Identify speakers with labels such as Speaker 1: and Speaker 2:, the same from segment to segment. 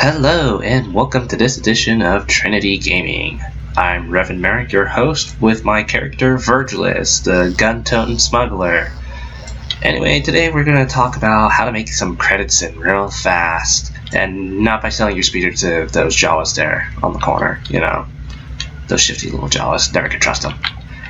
Speaker 1: Hello and welcome to this edition of Trinity Gaming. I'm Reverend Merrick, your host, with my character Virgilus, the gun-toting smuggler. Anyway, today we're going to talk about how to make some credits in real fast, and not by selling your speeder to those Jawas there on the corner, those shifty little Jawas, never can trust them.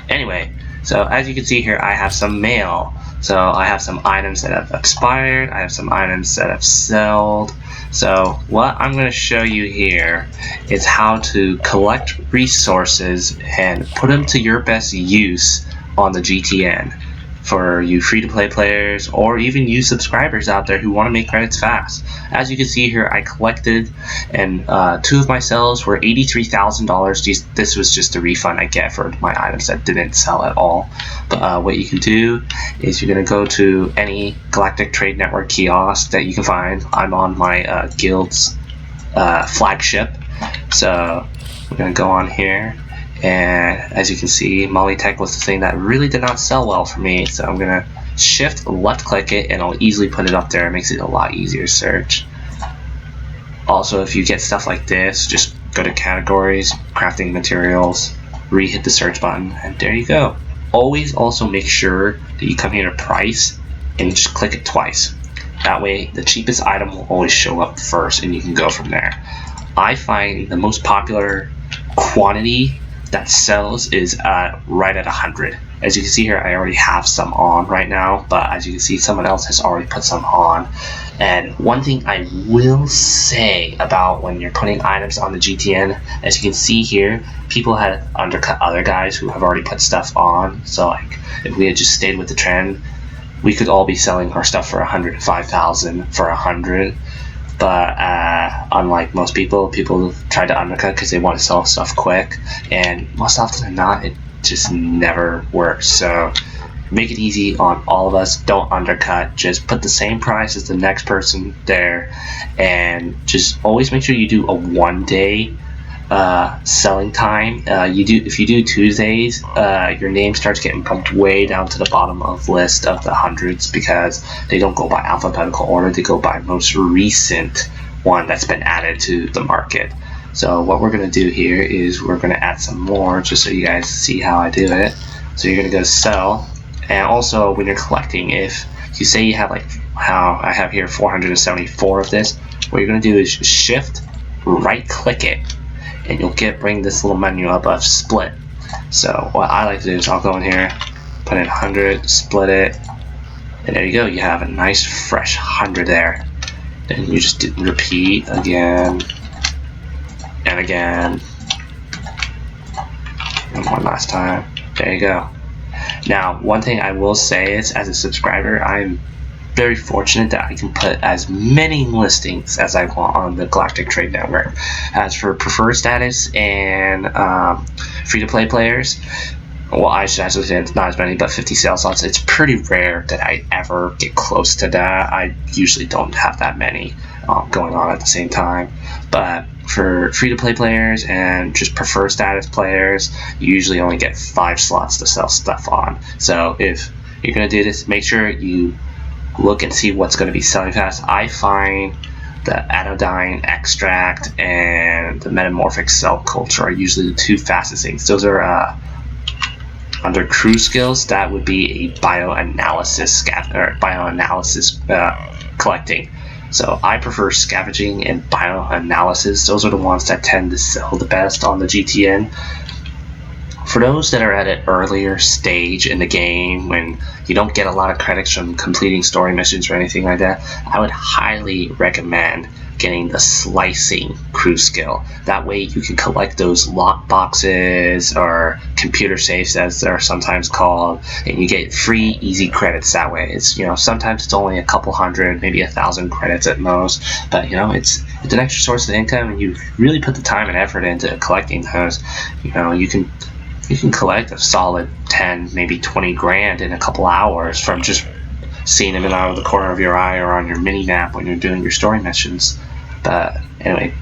Speaker 1: Anyway, so as you can see here, I have some mail. So I have some items that have expired, I have some items that have sold. So what I'm going to show you here is how to collect resources and put them to your best use on the GTN for you free-to-play players or even you subscribers out there who want to make credits fast. As you can see here, I collected, and two of my sales were $83,000. This was just a refund I get for my items that didn't sell at all. But what you can do is you're going to go to any Galactic Trade Network kiosk that you can find. I'm on my guild's flagship, so we're going to go on here. And as you can see, Mollytech was the thing that really did not sell well for me, so I'm gonna shift left click it and I'll easily put it up there. It makes it a lot easier to search. Also, if you get stuff like this, just go to categories, crafting materials, re-hit the search button, and there you go. Always also make sure that you come here to price and just click it twice. That way the cheapest item will always show up first and you can go from there. I find the most popular quantity that sells is right at 100. As you can see here, I already have some on right now, but as you can see, someone else has already put some on. And one thing I will say about when you're putting items on the GTN, as you can see here, people had undercut other guys who have already put stuff on. So like, if we had just stayed with the trend, we could all be selling our stuff for 105,000 for 100. But unlike most people try to undercut because they want to sell stuff quick, and most often than not, it just never works. So make it easy on all of us. Don't undercut. Just put the same price as the next person there, and just always make sure you do a 1 day selling time. If you do Tuesdays, your name starts getting bumped way down to the bottom of list of the hundreds because they don't go by alphabetical order, they go by most recent one that's been added to the market. So what we're going to do here is we're going to add some more just so you guys see how I do it. So you're going to go sell, and also when you're collecting, if you say you have like how I have here 474 of this, what you're going to do is shift right click it and you'll bring this little menu up of split. So what I like to do is I'll go in here, put in 100, split it, and there you go. You have a nice fresh 100 there. Then you just repeat again and again, and one last time. There you go. Now, one thing I will say is, as a subscriber, I'm very fortunate that I can put as many listings as I want on the Galactic Trade Network. As for preferred status and free-to-play players, well, I should actually say it's not as many, but 50 sales slots, it's pretty rare that I ever get close to that. I usually don't have that many going on at the same time. But for free-to-play players and just preferred status players, you usually only get 5 slots to sell stuff on. So if you're going to do this, make sure you look and see what's going to be selling fast. I find the anodyne extract and the metamorphic cell culture are usually the two fastest things. Those are under crew skills. That would be a bioanalysis collecting. So I prefer scavenging and bioanalysis. Those are the ones that tend to sell the best on the GTN. For those that are at an earlier stage in the game when you don't get a lot of credits from completing story missions or anything like that, I would highly recommend getting the slicing crew skill. That way you can collect those lock boxes or computer safes as they're sometimes called, and you get free easy credits that way. It's sometimes it's only a couple hundred, maybe 1,000 credits at most, but it's an extra source of income, and you really put the time and effort into collecting those. You can collect a solid 10, maybe 20 grand in a couple hours from just seeing them out of the corner of your eye or on your mini map when you're doing your story missions. But anyway,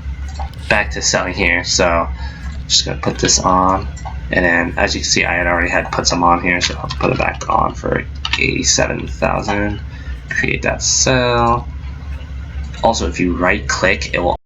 Speaker 1: back to selling here. So just gonna put this on, and then as you can see, I already had put some on here, so I'll put it back on for 87,000. Create that cell. Also, if you right click, it will